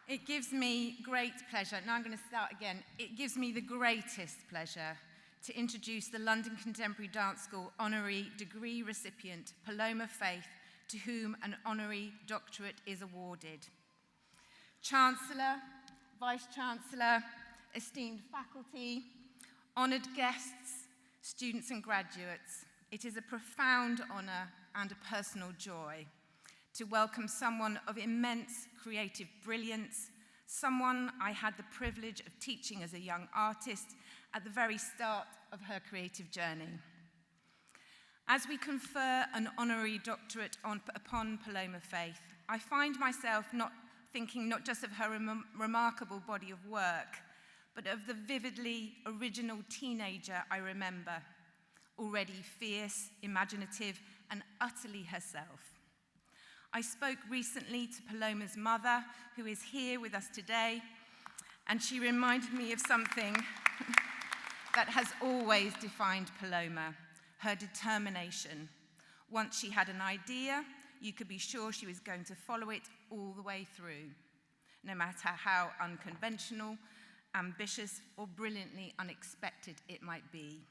It gives me great pleasure. Now I'm going to start again. It gives me the greatest pleasure to introduce the London Contemporary Dance School Honorary degree recipient, Paloma Faith, to whom an honorary doctorate is awarded. Chancellor, Vice-Chancellor, esteemed faculty, honoured guests, students and graduates, it is a profound honour and a personal joy to welcome someone of immense creative brilliance, someone I had the privilege of teaching as a young artist at the very start of her creative journey. As we confer an honorary doctorate upon Paloma Faith, I find myself thinking not just of her remarkable body of work, but of the vividly original teenager I remember, already fierce, imaginative, and utterly herself. I spoke recently to Paloma's mother, who is here with us today, and she reminded me of something that has always defined Paloma, her determination. Once she had an idea, you could be sure she was going to follow it all the way through, no matter how unconventional, ambitious, or brilliantly unexpected it might be.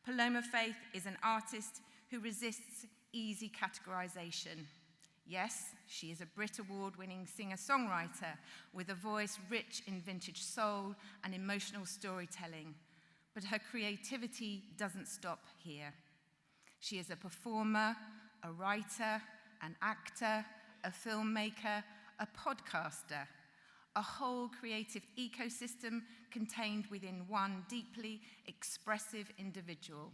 Paloma Faith is an artist who resists easy categorization. Yes, she is a Brit Award-winning singer-songwriter with a voice rich in vintage soul and emotional storytelling, but her creativity doesn't stop here. She is a performer, a writer, an actor, a filmmaker, a podcaster, a whole creative ecosystem contained within one deeply expressive individual.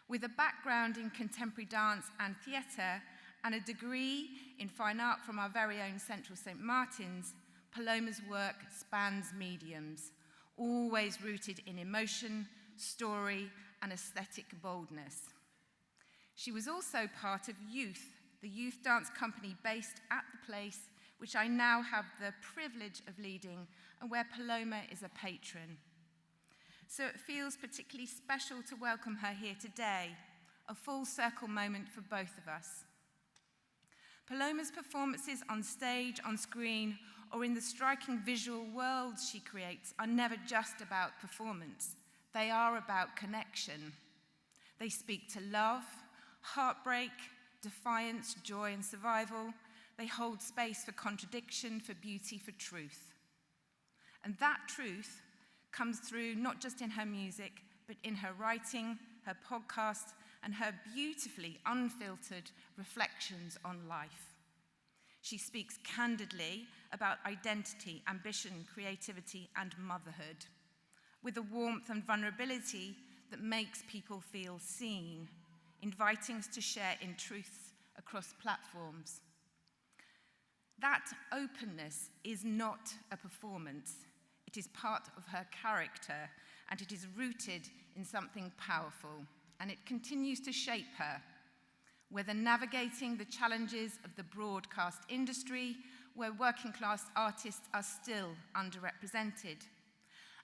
With a background in contemporary dance and theatre and a degree in fine art from our very own Central St. Martin's, Paloma's work spans mediums, always rooted in emotion, story, and aesthetic boldness. She was also part of Youth, the youth dance company based at the place which I now have the privilege of leading and where Paloma is a patron. So it feels particularly special to welcome her here today, a full circle moment for both of us. Paloma's performances on stage, on screen, or in the striking visual worlds she creates are never just about performance. They are about connection. They speak to love, heartbreak, defiance, joy, and survival. They hold space for contradiction, for beauty, for truth. And that truth comes through not just in her music, but in her writing, her podcast, and her beautifully unfiltered reflections on life. She speaks candidly about identity, ambition, creativity, and motherhood, with a warmth and vulnerability that makes people feel seen, inviting us to share in truths across platforms. That openness is not a performance. It is part of her character, and it is rooted in something powerful, and it continues to shape her, whether navigating the challenges of the broadcast industry, where working class artists are still underrepresented,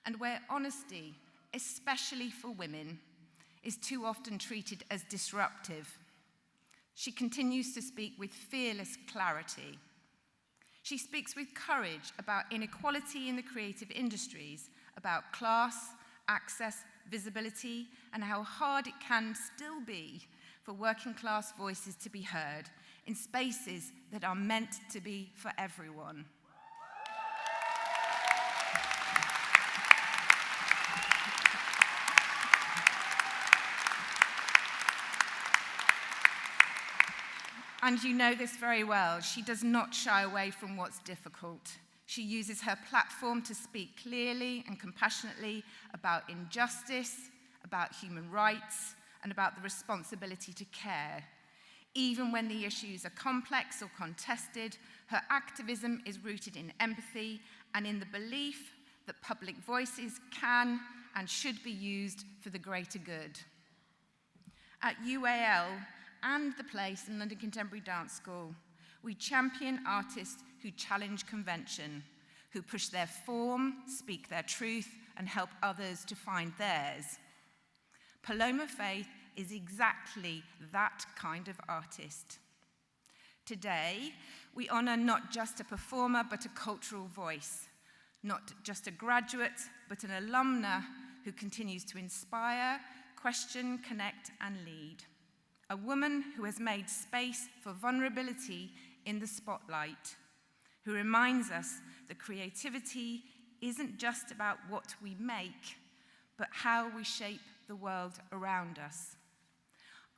and where honesty, especially for women, is too often treated as disruptive. She continues to speak with fearless clarity. She speaks with courage about inequality in the creative industries, about class, access, visibility, and how hard it can still be for working class voices to be heard in spaces that are meant to be for everyone. And you know this very well. She does not shy away from what's difficult. She uses her platform to speak clearly and compassionately about injustice, about human rights, and about the responsibility to care. Even when the issues are complex or contested, her activism is rooted in empathy and in the belief that public voices can and should be used for the greater good. At UAL, and the place in London Contemporary Dance School, we champion artists who challenge convention, who push their form, speak their truth, and help others to find theirs. Paloma Faith is exactly that kind of artist. Today, we honour not just a performer, but a cultural voice, not just a graduate, but an alumna who continues to inspire, question, connect, and lead. A woman who has made space for vulnerability in the spotlight, who reminds us that creativity isn't just about what we make, but how we shape the world around us.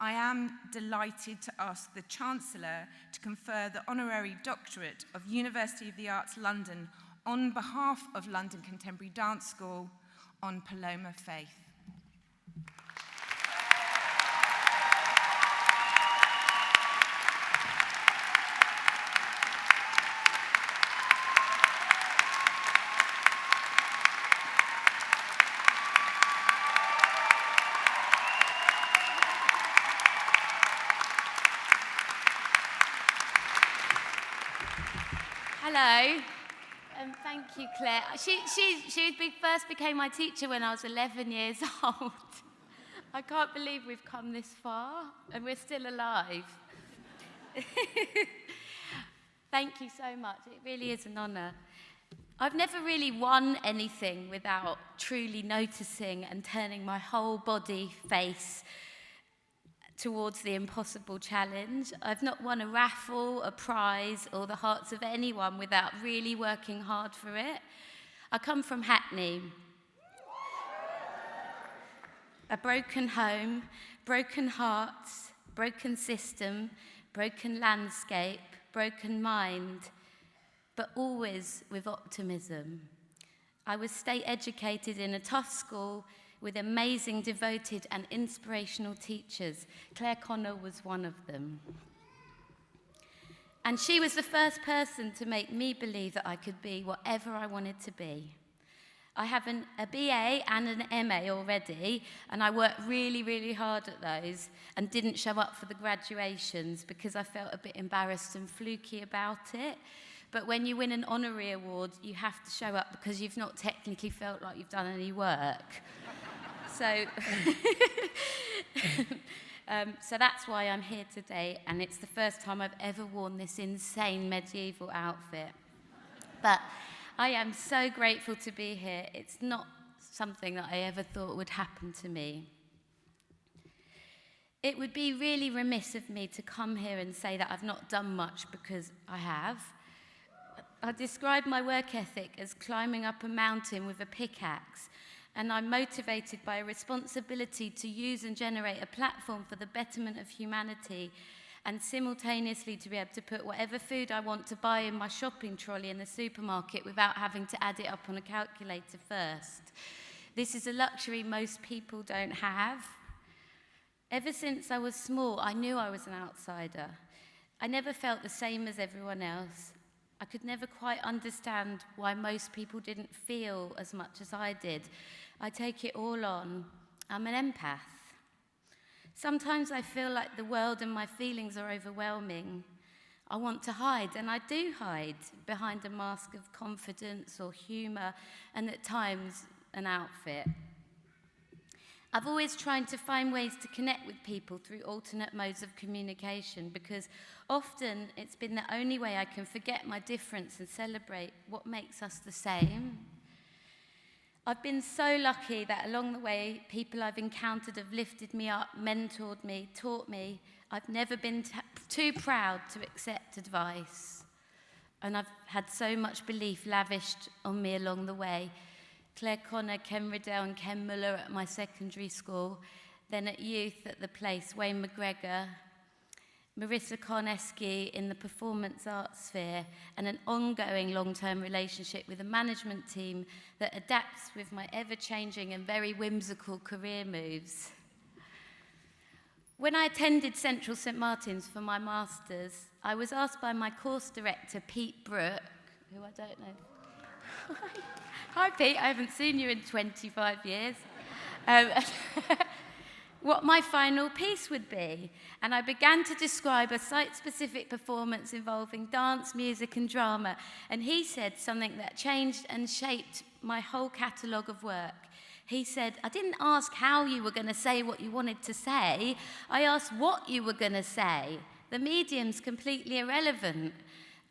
I am delighted to ask the Chancellor to confer the Honorary Doctorate of University of the Arts London on behalf of London Contemporary Dance School on Paloma Faith. Hello, thank you, Claire. She first became my teacher when I was 11 years old. I can't believe we've come this far and we're still alive. Thank you so much. It really is an honour. I've never really won anything without truly noticing and turning my whole body, face towards the impossible challenge. I've not won a raffle, a prize, or the hearts of anyone without really working hard for it. I come from Hackney. A broken home, broken hearts, broken system, broken landscape, broken mind, but always with optimism. I was state educated in a tough school with amazing, devoted and inspirational teachers. Claire Connor was one of them. And she was the first person to make me believe that I could be whatever I wanted to be. I have a BA and an MA already, and I worked really, really hard at those and didn't show up for the graduations because I felt a bit embarrassed and fluky about it. But when you win an honorary award, you have to show up because you've not technically felt like you've done any work. So that's why I'm here today, and it's the first time I've ever worn this insane medieval outfit. But I am so grateful to be here. It's not something that I ever thought would happen to me. It would be really remiss of me to come here and say that I've not done much, because I have. I describe my work ethic as climbing up a mountain with a pickaxe, and I'm motivated by a responsibility to use and generate a platform for the betterment of humanity, and simultaneously to be able to put whatever food I want to buy in my shopping trolley in the supermarket without having to add it up on a calculator first. This is a luxury most people don't have. Ever since I was small, I knew I was an outsider. I never felt the same as everyone else. I could never quite understand why most people didn't feel as much as I did. I take it all on. I'm an empath. Sometimes I feel like the world and my feelings are overwhelming. I want to hide, and I do hide behind a mask of confidence or humour, and at times an outfit. I've always tried to find ways to connect with people through alternate modes of communication, because often it's been the only way I can forget my difference and celebrate what makes us the same. I've been so lucky that along the way, people I've encountered have lifted me up, mentored me, taught me. I've never been too proud to accept advice. And I've had so much belief lavished on me along the way. Claire Connor, Ken Riddell and Ken Muller at my secondary school, then at youth at the place, Wayne McGregor, Marissa Karneski in the performance arts sphere, and an ongoing long-term relationship with a management team that adapts with my ever-changing and very whimsical career moves. When I attended Central St Martin's for my master's, I was asked by my course director, Pete Brooke, who I don't know. Hi, Pete. I haven't seen you in 25 years. What my final piece would be. And I began to describe a site-specific performance involving dance, music, and drama. And he said something that changed and shaped my whole catalogue of work. He said, I didn't ask how you were going to say what you wanted to say. I asked what you were going to say. The medium's completely irrelevant.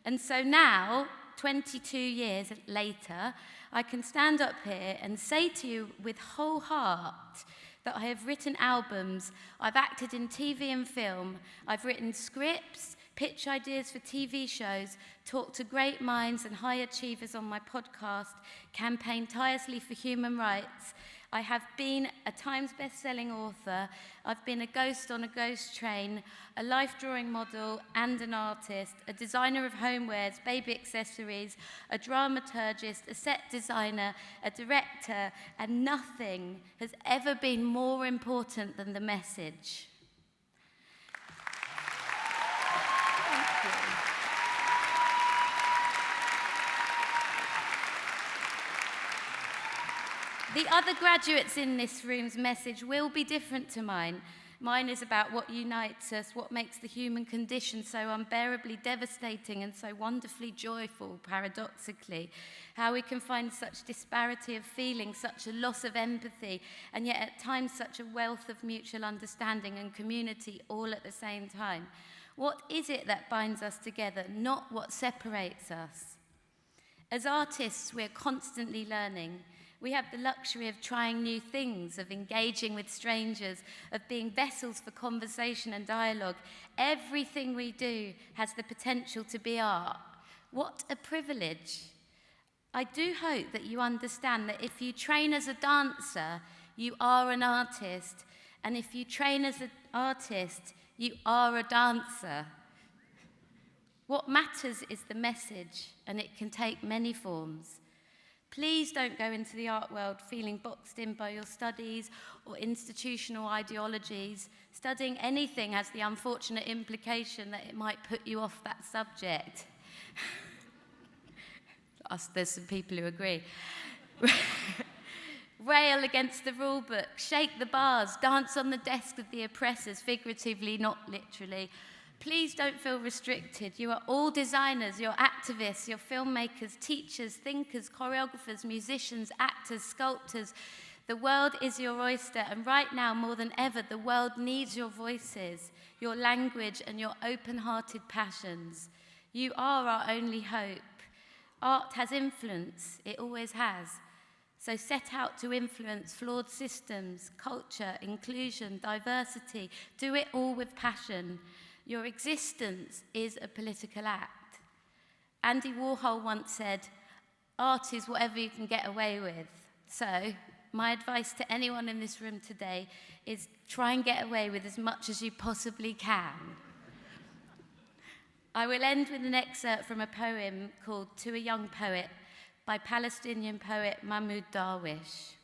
And so now, 22 years later, I can stand up here and say to you with whole heart that I have written albums, I've acted in TV and film, I've written scripts, pitch ideas for TV shows, talked to great minds and high achievers on my podcast, campaigned tirelessly for human rights. I have been a Times best-selling author. I've been a ghost on a ghost train, a life drawing model and an artist, a designer of homewares, baby accessories, a dramaturgist, a set designer, a director, and nothing has ever been more important than the message. The other graduates in this room's message will be different to mine. Mine is about what unites us, what makes the human condition so unbearably devastating and so wonderfully joyful, paradoxically. How we can find such disparity of feeling, such a loss of empathy, and yet at times such a wealth of mutual understanding and community all at the same time. What is it that binds us together, not what separates us? As artists, we're constantly learning. We have the luxury of trying new things, of engaging with strangers, of being vessels for conversation and dialogue. Everything we do has the potential to be art. What a privilege. I do hope that you understand that if you train as a dancer, you are an artist, and if you train as an artist, you are a dancer. What matters is the message, and it can take many forms. Please don't go into the art world feeling boxed in by your studies or institutional ideologies. Studying anything has the unfortunate implication that it might put you off that subject. There's some people who agree. Rail against the rule book, shake the bars, dance on the desk of the oppressors, figuratively, not literally. Please don't feel restricted. You are all designers, you're activists, you're filmmakers, teachers, thinkers, choreographers, musicians, actors, sculptors. The world is your oyster, and right now, more than ever, the world needs your voices, your language, and your open-hearted passions. You are our only hope. Art has influence, it always has. So set out to influence flawed systems, culture, inclusion, diversity. Do it all with passion. Your existence is a political act. Andy Warhol once said, art is whatever you can get away with. So, my advice to anyone in this room today is try and get away with as much as you possibly can. I will end with an excerpt from a poem called To a Young Poet by Palestinian poet Mahmoud Darwish.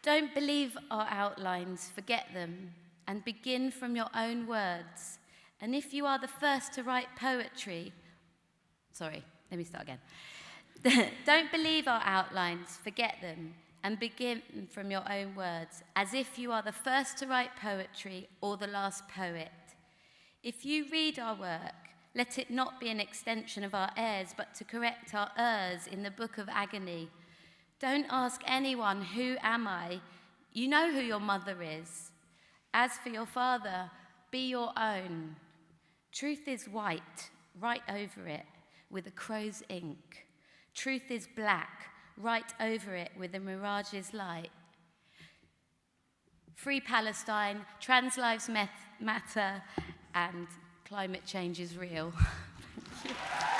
Don't believe our outlines, forget them, and begin from your own words. And if you are the first to write poetry, Don't believe our outlines, forget them, and begin from your own words, as if you are the first to write poetry or the last poet. If you read our work, let it not be an extension of our errs, but to correct our errs in the book of agony. Don't ask anyone, who am I? You know who your mother is. As for your father, be your own. Truth is white, right over it, with a crow's ink. Truth is black, right over it, with a mirage's light. Free Palestine, trans lives matter, and climate change is real. Thank you.